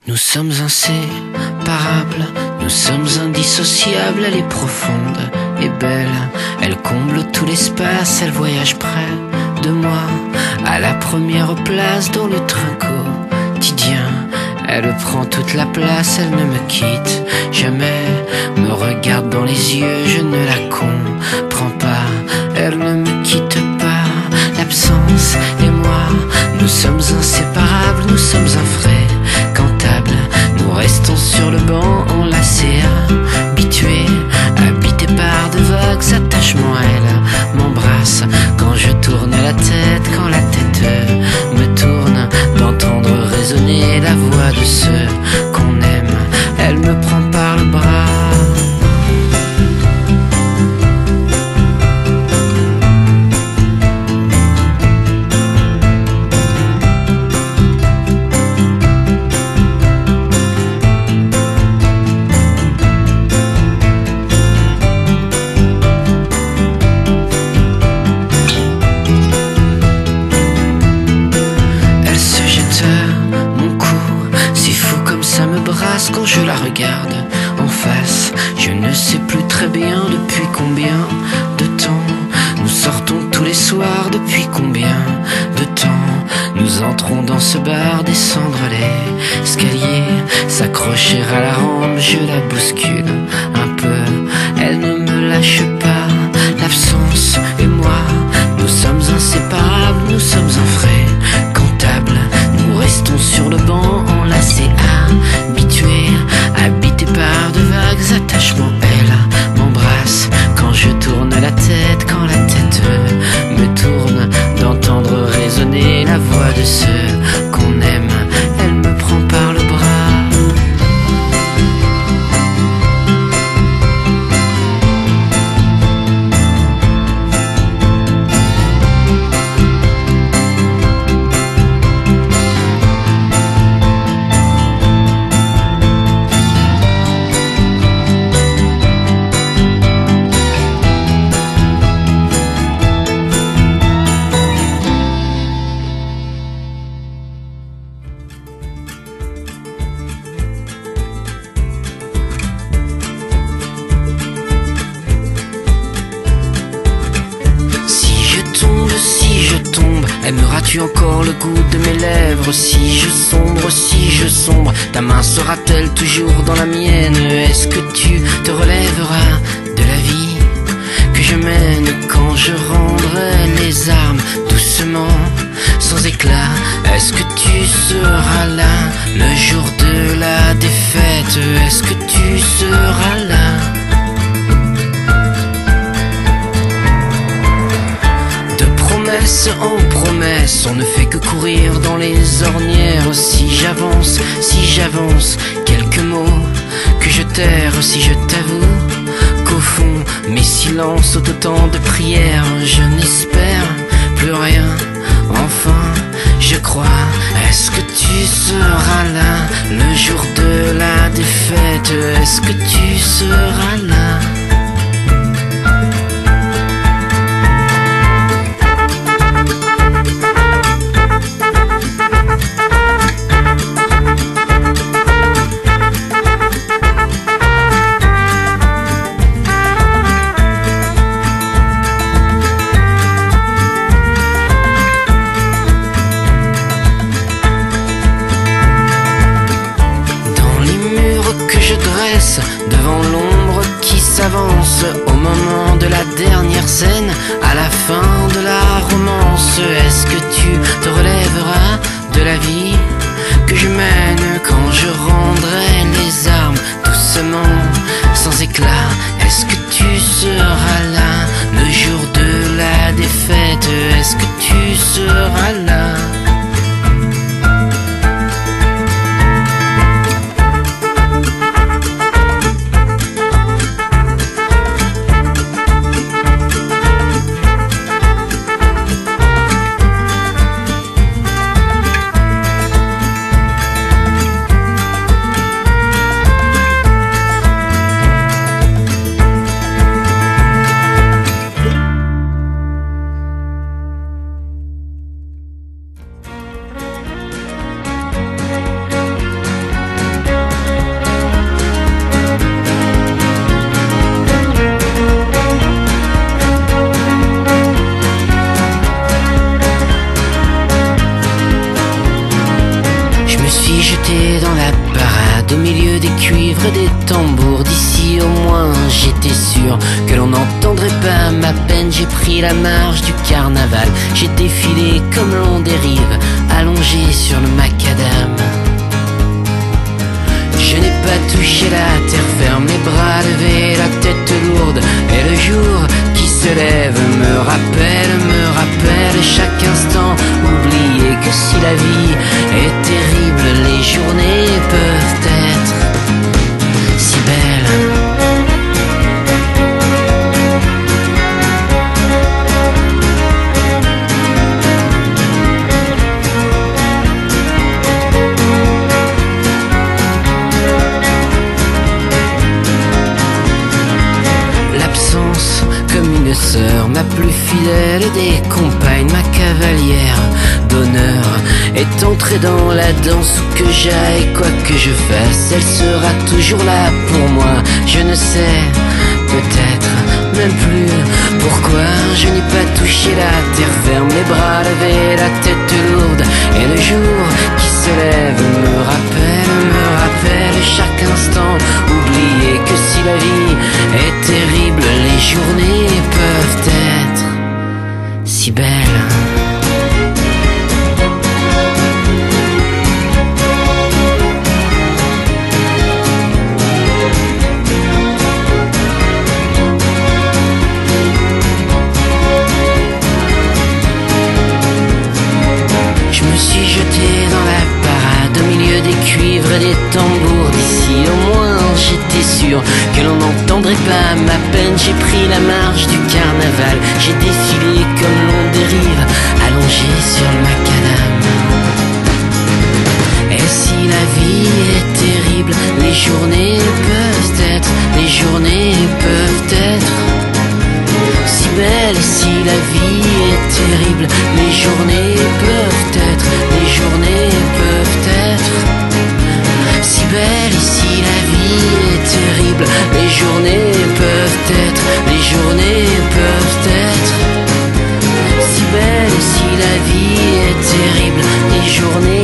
Nous sommes inséparables, nous sommes indissociables. Elle est profonde et belle, elle comble tout l'espace. Elle voyage près de moi, à la première place dans le train quotidien. Elle prend toute la place, elle ne me quitte jamais, me regarde dans les yeux, je ne la comprends pas. Elle ne me quitte pas, l'absence et moi, nous sommes inséparables, nous sommes infréquentables. Nous restons sur le banc enlacés, habitués, habités par de vagues attachements. Elle m'embrasse quand je tourne la tête, quand la tête me tourne, d'entendre résonner la voix de ceux qu'on aime. Elle me prend par le bras. Quand je la regarde en face, je ne sais plus très bien depuis combien de temps nous sortons tous les soirs, depuis combien de temps nous entrons dans ce bar, descendre les escaliers, s'accrocher à la rampe, je la bouscule un peu, elle ne me lâche pas. L'absence et moi, nous sommes inséparables, nous sommes infréquentables. Nous restons sur le banc enlacés, habitués, habités par de vagues attachements. Elle m'embrasse quand je tourne la tête, quand la tête me tourne, d'entendre résonner la voix de ceux qu'on aime. Elle me prend par le bras. Aimeras-tu encore le goût de mes lèvres? Si je sombre, ta main sera-t-elle toujours dans la mienne? Est-ce que tu te relèveras de la vie que je mène quand je rendrai les armes doucement, sans éclat? Est-ce que tu seras là le jour de la défaite? Est-ce que tu seras là? En promesse, on ne fait que courir dans les ornières. Si j'avance, quelques mots que je terre. Si je t'avoue qu'au fond, mes silences sont autant de prières. Je n'espère plus rien, enfin, je crois. Est-ce que tu seras là le jour de la défaite? Est-ce que tu seras là? Devant l'ombre qui s'avance, au moment de la dernière scène, à la fin de la romance. Est-ce que tu te relèveras de la vie que je mène quand je rendrai les armes doucement, sans éclat? Est-ce que tu seras là le jour de la défaite? Est-ce que tu seras là? me suis jeté dans la parade au milieu des cuivres et des tambours. D'ici au moins j'étais sûr que l'on n'entendrait pas ma peine. J'ai pris la marche du carnaval, j'ai défilé comme l'on dérive, allongé sur le macadam. Je n'ai pas touché la terre ferme, les bras levés, la tête lourde. Et le jour qui se lève me rappelle chaque instant. Oublier que si la vie est terrible, les journées peuvent être si belles. Comme une sœur, ma plus fidèle des compagnes, ma cavalière d'honneur est entrée dans la danse. Où que j'aille, quoi que je fasse, elle sera toujours là pour moi. Je ne sais, peut-être même plus pourquoi je n'ai pas touché la terre ferme, les bras levés, la tête lourde. Et le jour qui se lève me rappelle chaque instant. Oublier que si la vie est terrible, les journées peuvent être si belles. Je me suis jeté dans la parade au milieu des cuivres et des tambours. D'ici au moins j'étais sûr que l'on n'entendrait pas ma peine. J'ai pris la marche du carnaval, j'ai défilé comme l'on dérive, allongé sur le macadam. Et si la vie est terrible, les journées peuvent être si belles. Et si la vie est terrible, les journées peuvent être si belles. Et si la vie est terrible, les journées peuvent être si belles. Et si la vie est terrible, les journées